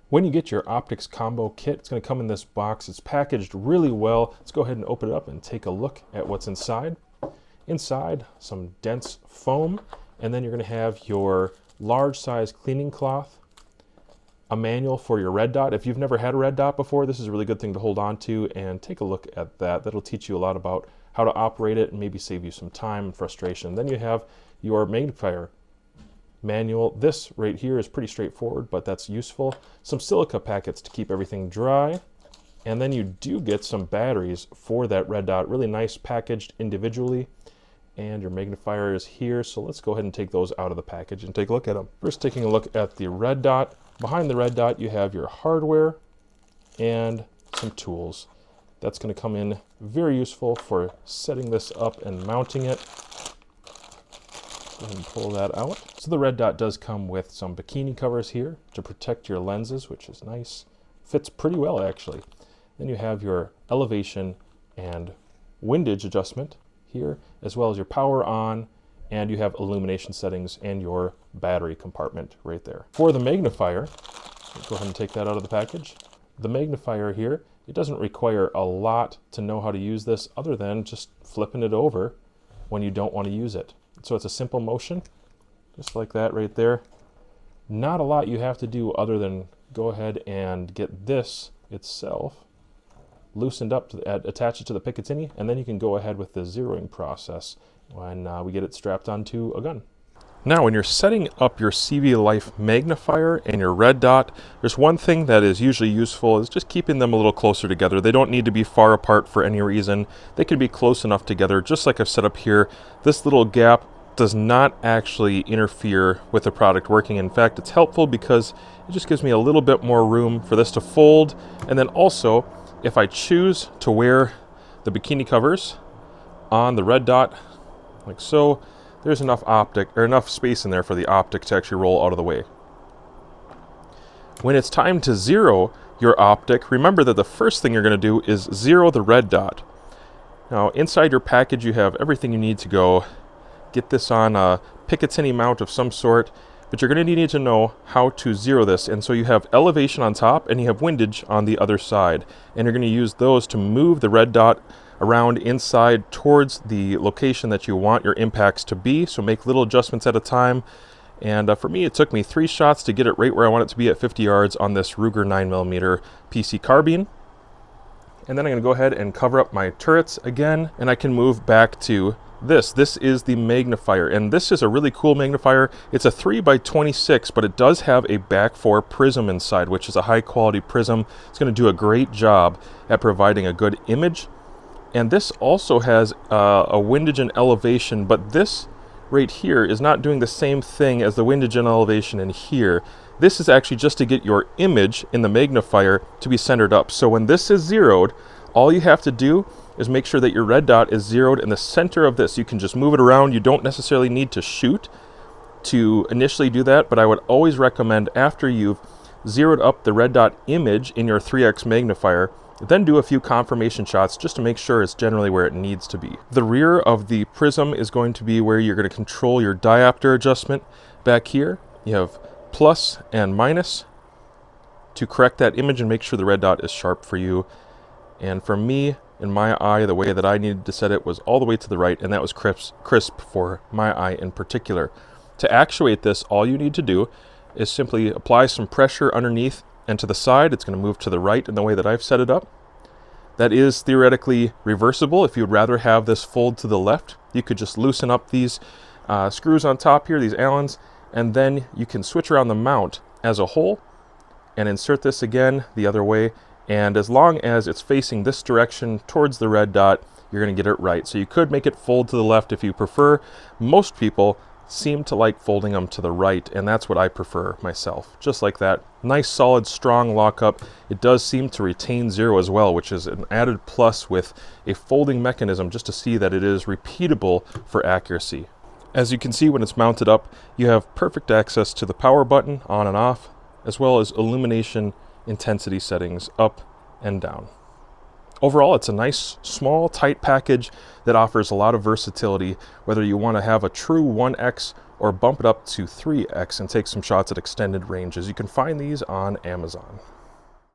When you get your optics combo kit, it's going to come in this box. It's packaged really well. Let's go ahead and open it up and take a look at what's inside. Inside, some dense foam, and then you're going to have your large size cleaning cloth, a manual for your red dot. If you've never had a red dot before, this is a really good thing to hold on to and take a look at that. That'll teach you a lot about how to operate it and maybe save you some time and frustration. Then you have your magnifier manual. This right here is pretty straightforward, but that's useful. Some silica packets to keep everything dry. And then you do get some batteries for that red dot, really nice packaged individually. And your magnifier is here, so let's go ahead and take those out of the package and take a look at them. First, taking a look at the red dot. Behind the red dot, you have your hardware and some tools. That's going to come in very useful for setting this up and mounting it. Go ahead and pull that out. So the red dot does come with some bikini covers here to protect your lenses, which is nice. Fits pretty well, actually. Then you have your elevation and windage adjustment here, as well as your power on, and you have illumination settings and your battery compartment right there. For the magnifier, go ahead and take that out of the package. The magnifier here, it doesn't require a lot to know how to use this other than just flipping it over when you don't want to use it. So it's a simple motion, just like that right there. Not a lot you have to do other than go ahead and get this itself loosened up, attach it to the Picatinny, and then you can go ahead with the zeroing process when we get it strapped onto a gun. Now, when you're setting up your CV Life magnifier and your red dot, there's one thing that is usually useful is just keeping them a little closer together. They don't need to be far apart for any reason. They can be close enough together, just like I've set up here. This little gap does not actually interfere with the product working. In fact, it's helpful because it just gives me a little bit more room for this to fold. And then also, if I choose to wear the bikini covers on the red dot, like so, there's enough space in there for the optic to actually roll out of the way. When it's time to zero your optic, remember that the first thing you're going to do is zero the red dot. Now, inside your package, you have everything you need to go get this on a Picatinny mount of some sort, but you're going to need to know how to zero this. And so you have elevation on top and you have windage on the other side. And you're going to use those to move the red dot around inside towards the location that you want your impacts to be. So make little adjustments at a time. And for me, it took me 3 shots to get it right where I want it to be at 50 yards on this Ruger 9mm PC carbine. And then I'm going to go ahead and cover up my turrets again, and I can move back to this. This is the magnifier, and this is a really cool magnifier. It's a 3x26, but it does have a back 4 prism inside, which is a high quality prism. It's going to do a great job at providing a good image. And this also has a windage and elevation, but this right here is not doing the same thing as the windage and elevation in here. This is actually just to get your image in the magnifier to be centered up. So when this is zeroed, all you have to do is make sure that your red dot is zeroed in the center of this. You can just move it around. You don't necessarily need to shoot to initially do that, but I would always recommend after you've zeroed up the red dot image in your 3x magnifier, then do a few confirmation shots just to make sure it's generally where it needs to be. The rear of the prism is going to be where you're going to control your diopter adjustment. Back here, you have plus and minus to correct that image and make sure the red dot is sharp for you. And for me, in my eye, the way that I needed to set it was all the way to the right, and that was crisp for my eye in particular. To actuate this, all you need to do is simply apply some pressure underneath and to the side. It's going to move to the right in the way that I've set it up. That is theoretically reversible. If you would rather have this fold to the left, you could just loosen up these screws on top here, these Allens, and then you can switch around the mount as a whole and insert this again the other way. And as long as it's facing this direction towards the red dot, you're going to get it right. So you could make it fold to the left if you prefer. Most people seem to like folding them to the right, and that's what I prefer myself. Just like that. Nice, solid, strong lockup. It does seem to retain zero as well, which is an added plus with a folding mechanism just to see that it is repeatable for accuracy. As you can see, when it's mounted up, you have perfect access to the power button on and off, as well as illumination intensity settings up and down. Overall, it's a nice, small, tight package that offers a lot of versatility, whether you want to have a true 1x or bump it up to 3x and take some shots at extended ranges. You can find these on Amazon.